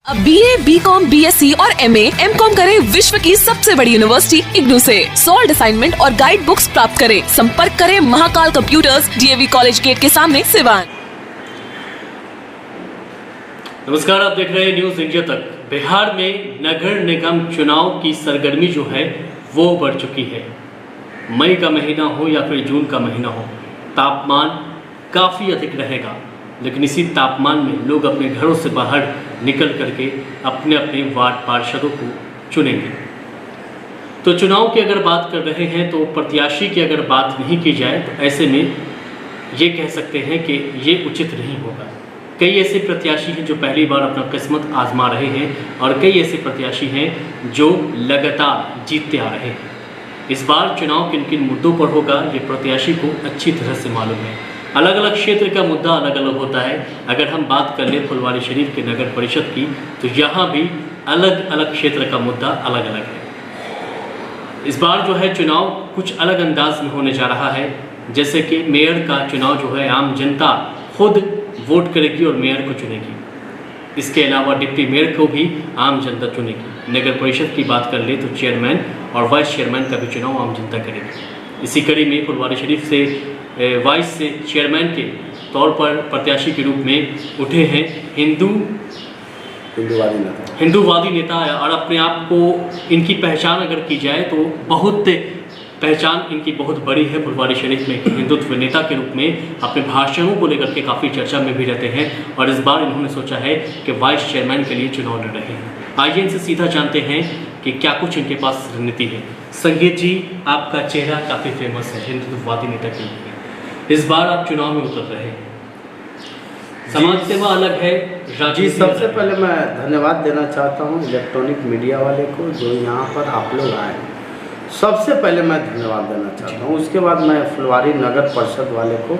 अब BA, BCom, BSc और MA, MCom करें विश्व की सबसे बड़ी यूनिवर्सिटी इग्नू से। सॉल्ड असाइनमेंट और गाइड बुक्स प्राप्त करें। संपर्क करें Mahakal computers, DAV college gate के सामने, सिवान। नमस्कार, आप देख रहे हैं न्यूज इंडिया तक। बिहार में नगर निगम चुनाव की सरगर्मी जो है वो बढ़ चुकी है। मई का महीना हो या फिर जून का महीना हो, तापमान काफ़ी अधिक रहेगा, लेकिन इसी तापमान में लोग अपने घरों से बाहर निकल करके अपने अपने वार्ड पार्षदों को चुनेंगे। तो चुनाव की अगर बात कर रहे हैं तो प्रत्याशी की अगर बात नहीं की जाए तो ऐसे में ये कह सकते हैं कि ये उचित नहीं होगा। कई ऐसे प्रत्याशी हैं जो पहली बार अपना किस्मत आजमा रहे हैं और कई ऐसे प्रत्याशी हैं जो लगातार जीतते आ रहे हैं। इस बार चुनाव किन किन मुद्दों पर होगा ये प्रत्याशी को अच्छी तरह से मालूम है। अलग अलग क्षेत्र का मुद्दा अलग अलग होता है। अगर हम बात कर लें फुलवारी शरीफ के नगर परिषद की तो यहाँ भी अलग अलग क्षेत्र का मुद्दा अलग अलग है। इस बार जो है चुनाव कुछ अलग अंदाज में होने जा रहा है। जैसे कि मेयर का चुनाव जो है आम जनता खुद वोट करेगी और मेयर को चुनेगी। इसके अलावा डिप्टी मेयर को भी आम जनता चुनेगी। नगर परिषद की बात कर ले तो चेयरमैन और वाइस चेयरमैन का भी चुनाव आम जनता करेगी। इसी कड़ी में फुलवारी शरीफ से वाइस से चेयरमैन के तौर पर प्रत्याशी के रूप में उठे हैं हिंदूवादी नेता और अपने आप को इनकी पहचान अगर की जाए तो बहुत पहचान इनकी बहुत बड़ी है फुलवारी शरीफ में। हिंदुत्व नेता के रूप में अपने भाषणों को लेकर के काफ़ी चर्चा में भी रहते हैं और इस बार इन्होंने सोचा है कि वाइस चेयरमैन के लिए चुनाव लड़ रहे हैं। आइए इनसे सीधा जानते हैं कि क्या कुछ इनके पास रणनीति है। संगीत जी, आपका चेहरा काफ़ी फेमस है हिंदुत्ववादी नेता के लिए। इस बार आप चुनाव में उतर रहे हैं, समाज सेवा अलग है, जी। सबसे पहले मैं धन्यवाद देना चाहता हूँ इलेक्ट्रॉनिक मीडिया वाले को जो यहाँ पर आप लोग आए। सबसे पहले मैं धन्यवाद देना चाहता हूँ। उसके बाद मैं फुलवारी नगर परिषद वाले को,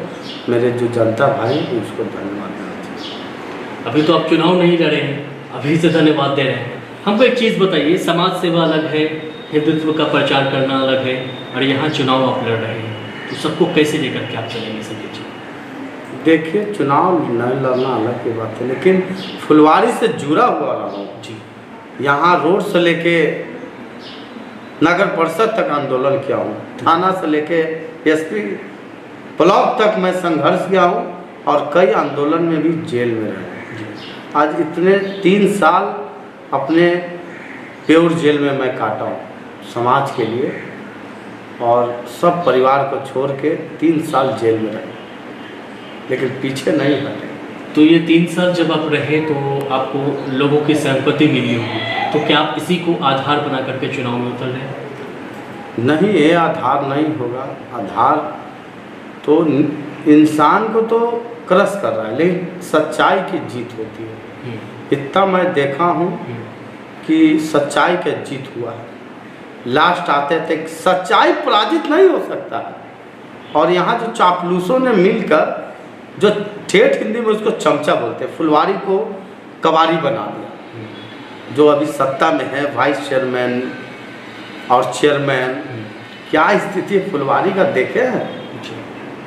मेरे जो जनता भाई हैं उसको धन्यवाद देना चाहता हूँ। अभी तो आप चुनाव नहीं लड़े हैं, अभी से धन्यवाद दे रहे हैं। हमको एक चीज़ बताइए, समाज सेवा अलग है, हिंदुत्व का प्रचार करना अलग है और यहाँ चुनाव आप लड़ रहे हैं, तो सबको कैसे लेकर के आप चलेंगे संजय जी? देखिए, चुनाव न लड़ना अलग की बात है, लेकिन फुलवारी से जुड़ा हुआ रहा हूँ जी। यहाँ रोड से लेके नगर परिषद तक आंदोलन किया हूँ, थाना से लेके SP ब्लॉक तक मैं संघर्ष किया हूँ और कई आंदोलन में भी जेल में रहा। आज इतने 3 साल अपने प्योर जेल में मैं काटा हूँ समाज के लिए और सब परिवार को छोड़ के 3 साल जेल में रहे, लेकिन पीछे नहीं हटे। तो ये 3 साल जब आप रहे तो आपको लोगों की सहमति मिली होगी, तो क्या आप इसी को आधार बना करके चुनाव में उतर रहे हैं? नहीं, ये आधार नहीं होगा। आधार तो इंसान को तो क्रश कर रहा है, लेकिन सच्चाई की जीत होती है। इतना मैं देखा हूँ कि सच्चाई का जीत हुआ है। लास्ट आते थे, सच्चाई पराजित नहीं हो सकता है। और यहाँ जो चापलूसों ने मिलकर, जो ठेठ हिंदी में उसको चमचा बोलते हैं, फुलवारी को कबाड़ी बना दिया। जो अभी सत्ता में है वाइस चेयरमैन और चेयरमैन, क्या स्थिति फुलवारी का देखे हैं?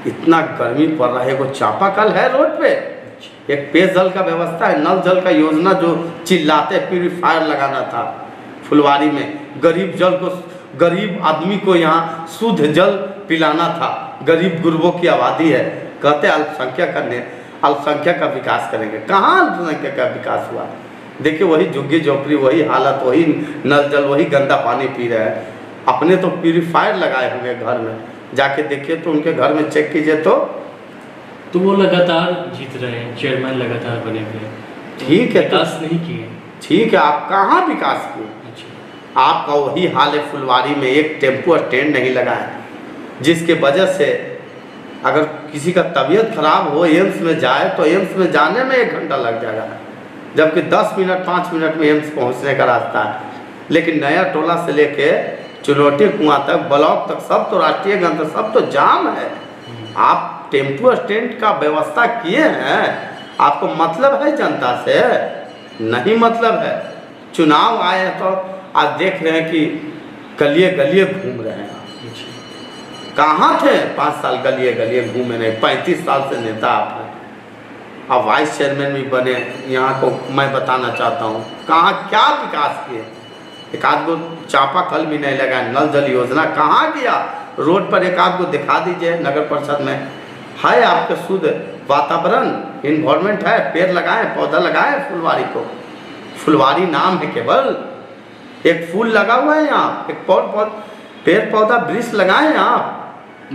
इतना गर्मी पड़ रहा है, कोई चापाकल है रोड पे, एक पेयजल का व्यवस्था है, नल जल का योजना जो चिल्लाते प्यूरीफायर लगाना था फुलवारी में, गरीब जल को, गरीब आदमी को यहाँ शुद्ध जल पिलाना था। गरीब गुरबों की आबादी है, कहते अल्पसंख्यक का विकास करेंगे। कहाँ अल्पसंख्यक का विकास हुआ? देखिए, वही झुग्गी झोपड़ी, वही हालत, वही नल जल, वही गंदा पानी पी रहे हैं। अपने तो प्यूरीफायर लगाए हुए घर में, जाके देखिए तो उनके घर में चेक कीजिए तो वो लगातार जीत रहे हैं, चेयरमैन लगातार बने हुए हैं। ठीक है, विकास नहीं किए। ठीक है, आप कहाँ विकास किए? आपका वही हाल है फुलवारी में, एक टेम्पो स्टैंड नहीं लगा है, जिसके वजह से अगर किसी का तबीयत खराब हो एम्स में जाए तो एम्स में जाने में 1 घंटा लग जाएगा, जबकि 10 मिनट 5 मिनट में एम्स पहुंचने का रास्ता है। लेकिन नया टोला से लेके चुनौती कुआं तक, ब्लॉक तक, सब तो राष्ट्रीय गंतव्य, सब तो जाम है। आप टेम्पो स्टैंड का व्यवस्था किए हैं, आपको मतलब है जनता से? नहीं मतलब है। चुनाव आए हैं तो आज देख रहे हैं कि गलिए गलिए घूम रहे हैं। कहाँ थे 5 साल? गलिए गलिए घूमे नहीं। 35 साल से नेता आप हैं, अब वाइस चेयरमैन भी बने। यहाँ को मैं बताना चाहता हूँ कहाँ क्या विकास किए। एक आध गो चापाकल भी नहीं लगा, नल जल योजना कहाँ किया? रोड पर एक आध को दिखा दीजिए। नगर परिषद में है आपके शुद्ध वातावरण, इन्वायरमेंट है, पेड़ लगाएं, पौधा लगाएं। फुलवारी को फुलवारी नाम है, केवल एक फूल लगा हुआ है यहाँ, एक पेड़ पौधा वृक्ष लगाएं आप।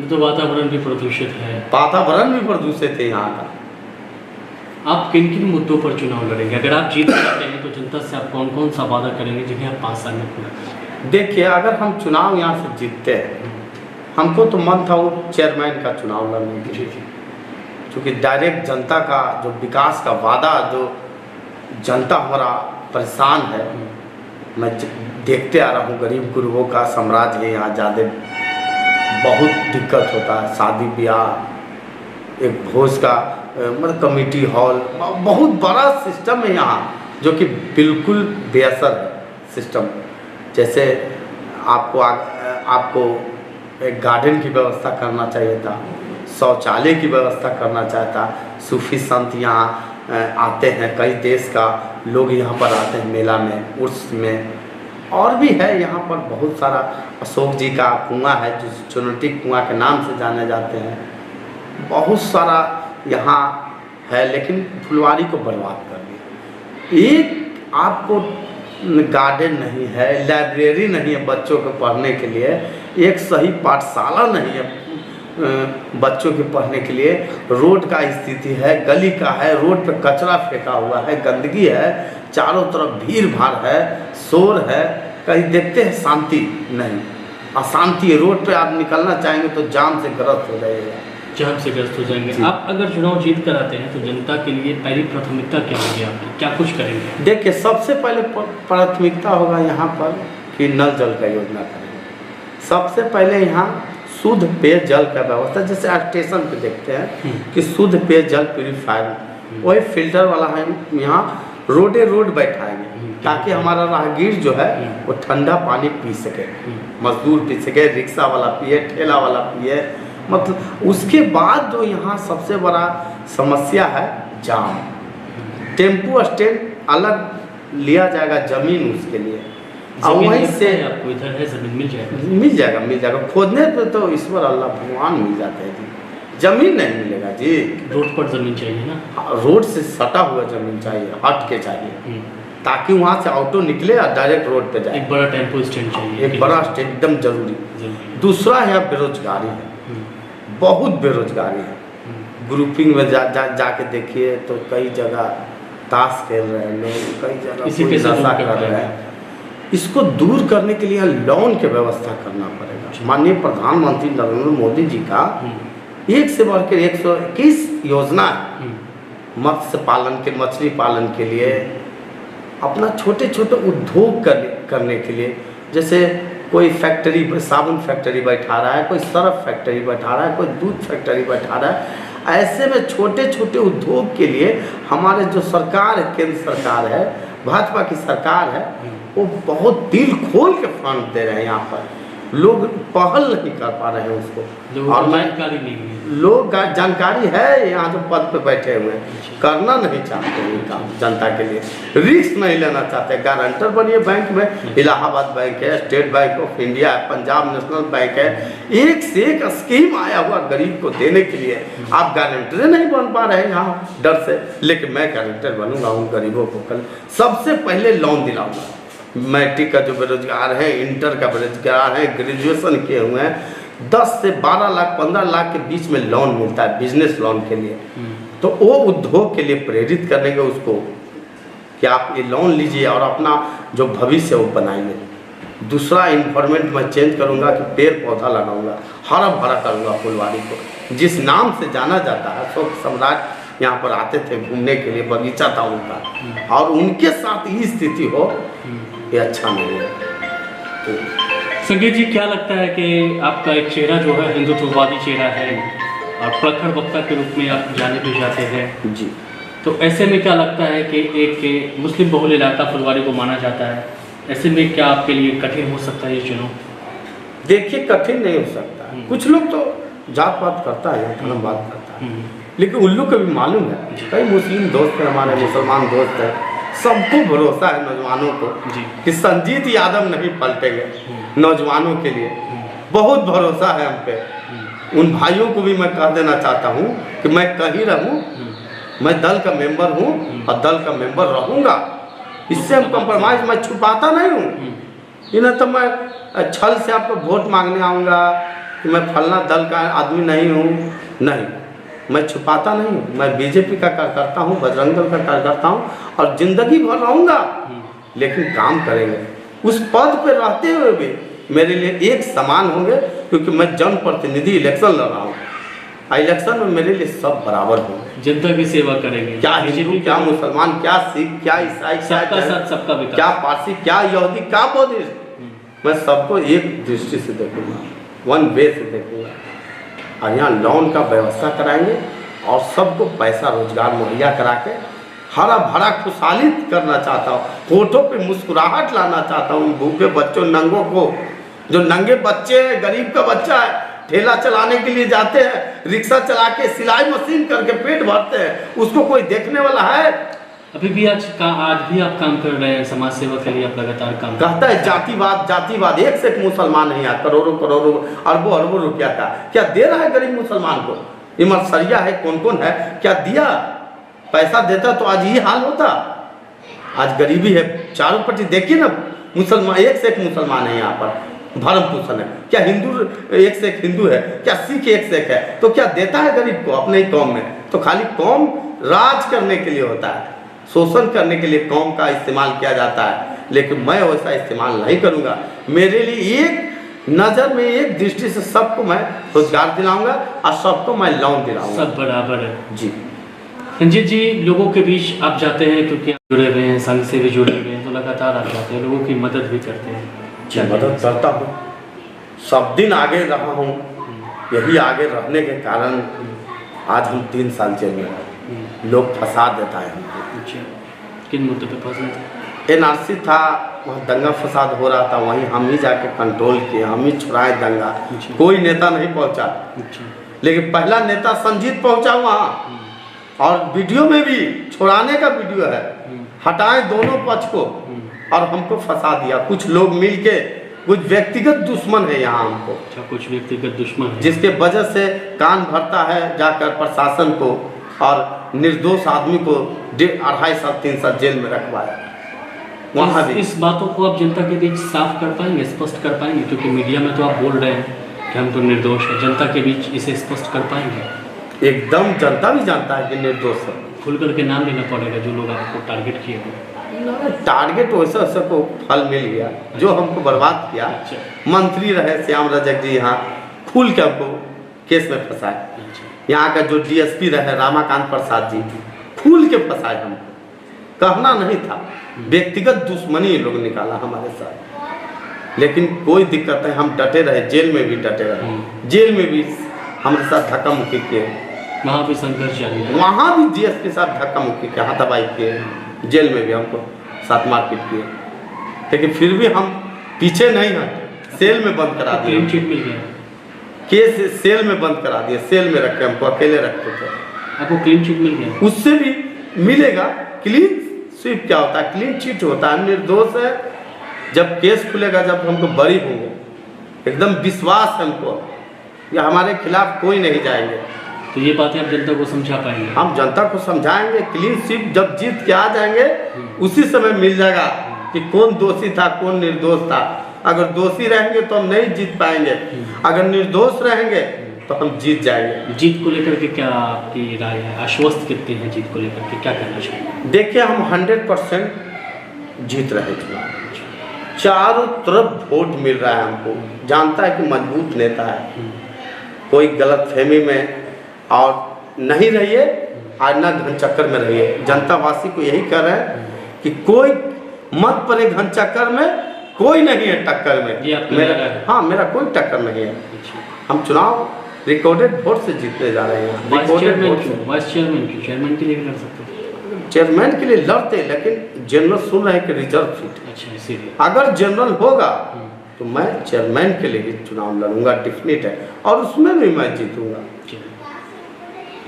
तो वातावरण भी प्रदूषित है, वातावरण भी प्रदूषित है यहाँ का। आप किन किन मुद्दों पर चुनाव लड़ेंगे? अगर आप जीत जाते हैं तो जनता से आप कौन कौन सा वादा करेंगे जिन्हें आप 5 साल में पूरा करेंगे? देखिए, अगर हम चुनाव यहाँ से जीतते हैं, हमको तो मन था वो चेयरमैन का चुनाव लड़ने के लिए, क्योंकि डायरेक्ट जनता का जो विकास का वादा, जो जनता हमारा परेशान है, मैं देखते आ रहा हूँ। गरीब गुरुओं का साम्राज्य है यहाँ, ज़्यादा बहुत दिक्कत होता है। शादी ब्याह, एक भोज का मतलब कमेटी हॉल, बहुत बड़ा सिस्टम है यहाँ, जो कि बिल्कुल बेअसर है सिस्टम। जैसे आपको एक गार्डन की व्यवस्था करना चाहिए था, शौचालय की व्यवस्था करना चाहता। सूफी संत यहाँ आते हैं, कई देश का लोग यहाँ पर आते हैं मेला में, उर्स में, और भी है यहाँ पर बहुत सारा। अशोक जी का कुआं है जो चुनौती कुआं के नाम से जाने जाते हैं। बहुत सारा यहाँ है, लेकिन फुलवारी को बर्बाद कर दिया। एक आपको गार्डन नहीं है, लाइब्रेरी नहीं है बच्चों को पढ़ने के लिए, एक सही पाठशाला नहीं है बच्चों के पढ़ने के लिए। रोड का स्थिति है, गली का है, रोड पे कचरा फेंका हुआ है, गंदगी है, चारों तरफ भीड़ भाड़ है, शोर है, कहीं देखते हैं शांति नहीं, अशांति है। रोड पे आप निकलना चाहेंगे तो जाम से ग्रस्त हो जाएगा, जाम से ग्रस्त हो जाएंगे। आप अगर चुनाव जीत कर आते हैं तो जनता के लिए पहली प्राथमिकता क्या होगी आपकी? क्या कुछ करेंगे? देखिए, सबसे पहले प्राथमिकता होगा यहाँ पर कि नल जल का योजना करेंगे। सबसे पहले यहाँ शुद्ध पेयजल का व्यवस्था, जैसे स्टेशन पे देखते हैं कि शुद्ध पेयजल प्यूरीफायर, वही फिल्टर वाला है यहाँ रोड बैठाएंगे, ताकि हमारा राहगीर जो है वो ठंडा पानी पी सके, मजदूर पी सके, रिक्शा वाला पिए, ठेला वाला पिए। मतलब उसके बाद जो यहाँ सबसे बड़ा समस्या है जाम। टेम्पू स्टैंड अलग लिया जाएगा, जमीन उसके लिए, और वहीं से आपको इधर है जमीन मिल जाएगा। खोदने पे तो ईश्वर अल्लाह भगवान मिल जाते हैं जी, जमीन नहीं मिलेगा जी। रोड पर जमीन चाहिए ना, रोड से सटा हुआ जमीन चाहिए, हट के चाहिए, ताकि वहाँ से ऑटो निकले और डायरेक्ट रोड पे जाए। एक बड़ा टेम्पो स्टैंड चाहिए, एक बड़ा स्टैंड एकदम जरूरी। दूसरा है बेरोजगारी है, बहुत बेरोजगारी है। ग्रुपिंग में जाके देखिए तो कई जगह ताश खेल रहे हैं लोग, कई जगह नशा कर रहे हैं। इसको दूर करने के लिए लोन की व्यवस्था करना पड़ेगा। माननीय प्रधानमंत्री नरेंद्र मोदी जी का एक से बढ़कर 121 योजना है मत्स्य पालन के, मछली पालन के लिए, अपना छोटे छोटे उद्योग करने के लिए। जैसे कोई फैक्ट्री, साबुन फैक्ट्री बैठा रहा है, कोई सर्फ फैक्ट्री बैठा रहा है, कोई दूध फैक्ट्री बैठा रहा है। ऐसे में छोटे छोटे उद्योग के लिए हमारे जो सरकार है, केंद्र सरकार है, भाजपा की सरकार है, वो बहुत दिल खोल के फंड दे रहे हैं। यहाँ पर लोग पहल नहीं कर पा रहे हैं उसको, और जानकारी नहीं है। लोग जानकारी है, यहाँ जो पद पे बैठे हुए हैं, करना नहीं चाहते ये काम जनता के लिए, रिस्क नहीं लेना चाहते। गारंटर बनिए बैंक में, इलाहाबाद बैंक है, स्टेट बैंक ऑफ इंडिया है, पंजाब नेशनल बैंक है, एक से एक स्कीम आया हुआ गरीब को देने के लिए। आप गारंटर नहीं बन पा रहे हैं यहाँ डर से, लेकिन मैं गारंटर बनूंगा उन गरीबों को। कल सबसे पहले लोन दिलाऊंगा। मैट्रिक का जो बेरोजगार है, इंटर का बेरोजगार है, ग्रेजुएशन किए हुए हैं, 10 से 12 लाख 15 लाख के बीच में लोन मिलता है बिजनेस लोन के लिए। तो वो उद्योग के लिए प्रेरित करेंगे उसको कि आप ये लोन लीजिए और अपना जो भविष्य वो बनाइए। दूसरा इन्वायरमेंट मैं चेंज करूँगा कि पेड़ पौधा लगाऊंगा, हरा भरा करूँगा फुलवारी को, जिस नाम से जाना जाता है। अशोक सम्राट यहाँ पर आते थे घूमने के लिए, बगीचा था उनका, और उनके साथ ही स्थिति हो, ये अच्छा नहीं है। तो संकेत जी, क्या लगता है कि आपका एक चेहरा जो है हिंदुत्ववादी चेहरा है और प्रखर वक्ता के रूप में आप जाने भी जाते हैं जी, तो ऐसे में क्या लगता है कि एक मुस्लिम बहुल इलाका फुलवारी को माना जाता है, ऐसे में क्या आपके लिए कठिन हो सकता है ये चुनाव? देखिए, कठिन नहीं हो सकता। कुछ लोग तो जात पात करता है, धर्मवाद करता है, लेकिन उल्लू को भी मालूम है, कई मुस्लिम दोस्त हैं हमारे, मुसलमान दोस्त हैं, सबको भरोसा है नौजवानों को कि संजीत यादव नहीं पलटेंगे। नौजवानों के लिए बहुत भरोसा है हम पे। उन भाइयों को भी मैं कह देना चाहता हूँ कि मैं कहीं रहूँ, मैं दल का मेंबर हूँ और दल का मेंबर रहूँगा। इससे हम कम्प्रोमाइज़ मैं छुपाता नहीं हूँ। इन्हें तो मैं छल से आपको वोट मांगने आऊँगा कि मैं फलना दल का आदमी नहीं हूँ, नहीं, मैं छुपाता नहीं हूँ। मैं बीजेपी का कार्यकर्ता हूँ, बजरंग दल का कार्यकर्ता हूँ और ज़िंदगी भर रहूँगा, लेकिन काम करेंगे। उस पद पर रहते हुए भी मेरे लिए एक समान होंगे, क्योंकि मैं जनप्रतिनिधि इलेक्शन लड़ रहा हूँ। इलेक्शन में मेरे लिए सब बराबर होंगे। जनता की सेवा करेंगे, क्या हिंदू, क्या मुसलमान, क्या सिख, क्या ईसाई, सबका साथ सबका विकास, क्या पारसी, क्या यहूदी, क्या बौद्धिस्ट, मैं सबको एक दृष्टि से देखूंगा, वन वे से देखूंगा। और यहाँ लोन का व्यवस्था कराएंगे और सबको पैसा रोजगार मुहैया करा के हरा भरा खुशहाली करना चाहता हूँ। फोटो पे मुस्कुराहट लाना चाहता हूँ भूखे बच्चों, नंगों को, जो नंगे बच्चे हैं, गरीब का बच्चा है, ठेला चलाने के लिए जाते हैं, रिक्शा चला के सिलाई मशीन करके पेट भरते हैं, उसको कोई देखने वाला है? अभी भी आज भी आप काम कर रहे हैं, समाज सेवा के लिए आप लगातार काम कहता है जातिवाद, जातिवाद, एक से एक मुसलमान नहीं है, करोड़ों करोड़ों अरबों अरबों रुपया का क्या दे रहा है गरीब मुसलमान को? ये मर्सरिया है, कौन कौन है, क्या दिया? पैसा देता तो आज ये हाल होता। आज गरीबी है चारों पट्टी, देखिए ना, मुसलमान एक से एक मुसलमान है यहाँ पर, भरण पोषण है। क्या हिंदू एक से एक हिंदू है, क्या सिख एक से एक है, तो क्या देता है गरीब को अपने ही कौम में? तो खाली कौम राज करने के लिए होता है, शोषण करने के लिए कौम का इस्तेमाल किया जाता है, लेकिन मैं वैसा इस्तेमाल नहीं करूँगा। मेरे लिए एक नज़र में, एक दृष्टि से सबको मैं रोजगार दिलाऊंगा और सबको मैं लोन दिलाऊंगा। सब बराबर है जी। रंजीत जी, लोगों के बीच आप जाते हैं, क्योंकि आप जुड़े हुए हैं, संघ से भी जुड़े हुए हैं, तो लगातार आप जाते हैं, लोगों की मदद भी करते हैं। मदद करता हूँ, सब दिन आगे रहा हूँ। यही आगे रहने के कारण आज हम 3 साल जेल में रहे। लोग फंसा देता है हमको। किन मुद्दों पे फंसे थे? NRC था, वहाँ दंगा फसाद हो रहा था, वहीं हम ही जाके कंट्रोल किए, हम ही छुड़ाए दंगा। कोई नेता नहीं पहुँचा, लेकिन पहला नेता संजीत पहुँचा वहाँ, और वीडियो में भी छुड़ाने का वीडियो है, हटाए दोनों पक्ष को और हमको फंसा दिया। कुछ लोग मिलके, कुछ व्यक्तिगत दुश्मन है यहाँ हमको। अच्छा, कुछ व्यक्तिगत दुश्मन है, जिसके वजह से कान भरता है जाकर प्रशासन को, और निर्दोष आदमी को 2.5 साल 3 साल जेल में रखवाया। वहाँ भी इस बातों को आप जनता के बीच साफ कर पाएंगे, स्पष्ट कर पाएंगे? क्योंकि मीडिया में तो आप बोल रहे हैं कि हम तो निर्दोष हैं, जनता के बीच इसे स्पष्ट कर पाएंगे? एकदम जनता भी जानता है कि निर्दोष है। खुल करके नाम लेना पड़ेगा जो लोग आपको टारगेट किए हुए। टारगेट वैसा वैसा को फल मिल गया, जो हमको बर्बाद किया। मंत्री रहे श्याम रजक जी, यहाँ खुल के हमको केस में फंसाए। यहाँ का जो DSP रहे रामाकांत प्रसाद जी, खुल के फंसाए हमको। कहना नहीं था, व्यक्तिगत दुश्मनी लोग निकाला हमारे साथ, लेकिन कोई दिक्कत नहीं, हम डटे रहे, जेल में भी डटे रहे। जेल में भी हमारे साथ धक्का मुक्की किए, वहाँ भी संघर्ष जारी है, वहाँ भी DSP के साथ धक्का मुक्की किया, हाथापाई किए, जेल में भी हमको साथ मारपीट किए, लेकिन फिर भी हम पीछे नहीं हटे। सेल में बंद करा दिए, क्लीन चिट मिल गया, केस सेल में बंद करा दिए, सेल में रखे, हमको अकेले रखते थे। आपको क्लीन चिट मिल गया? उससे भी मिलेगा। क्लीन स्वीप क्या होता है? क्लीन चिट होता है, निर्दोष है। जब केस खुलेगा, जब हमको बरी होंगे, एकदम विश्वास है हमको, या हमारे खिलाफ कोई नहीं जाएंगे। तो ये बातें आप जनता को समझा पाएंगे? हम जनता को समझाएंगे। क्लीन स्वीप जब जीत के आ जाएंगे, उसी समय मिल जाएगा कि कौन दोषी था, कौन निर्दोष था। अगर दोषी रहेंगे तो हम नहीं जीत पाएंगे, अगर निर्दोष रहेंगे तो हम जीत जाएंगे। जीत को लेकर के क्या आपकी राय है? आश्वस्त कितने हैं जीत को लेकर के, क्या कहना चाहिए? देखिए, हम 100% जीत रहे चुनाव, चारों तरफ वोट मिल रहा है हमको। जानता है कि मजबूत नेता है, कोई गलत फहमी में और नहीं रहिए, आज न घन चक्कर में रहिए। जनता वासी को यही कह रहे हैं कि कोई मत पड़े घन चक्कर में, कोई नहीं है टक्कर में। मेरा कोई टक्कर नहीं है। हम चुनाव रिकॉर्डेड वोट से जीतने जा रहे हैं। वाइस चेयरमैन के लिए लड़ सकते हैं? चेयरमैन के लिए लड़ते, लेकिन जनरल सुन रहे हैं कि रिजर्व सीट। अच्छा, इसीलिए अगर जनरल होगा तो मैं चेयरमैन के लिए ही चुनाव लड़ूंगा, डेफिनेट है, और उसमें भी मैं जीतूंगा।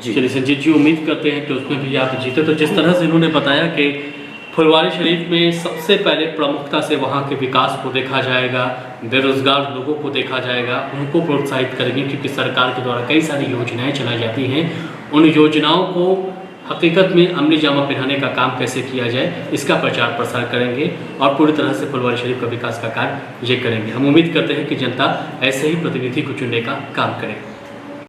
जी। चलिए संजीत जी, उम्मीद करते हैं कि उसमें भी आप जीते। तो जिस तरह से इन्होंने बताया कि फुलवारी शरीफ में सबसे पहले प्रमुखता से वहाँ के विकास को देखा जाएगा, बेरोजगार लोगों को देखा जाएगा, उनको प्रोत्साहित करेंगे, क्योंकि सरकार के द्वारा कई सारी योजनाएं चलाई जाती हैं। उन योजनाओं को हकीकत में अमली जामा पहनाने का काम कैसे किया जाए, इसका प्रचार प्रसार करेंगे और पूरी तरह से फुलवारी शरीफ का विकास का कार्य ये करेंगे। हम उम्मीद करते हैं कि जनता ऐसे ही प्रतिनिधि को चुनने का काम करे।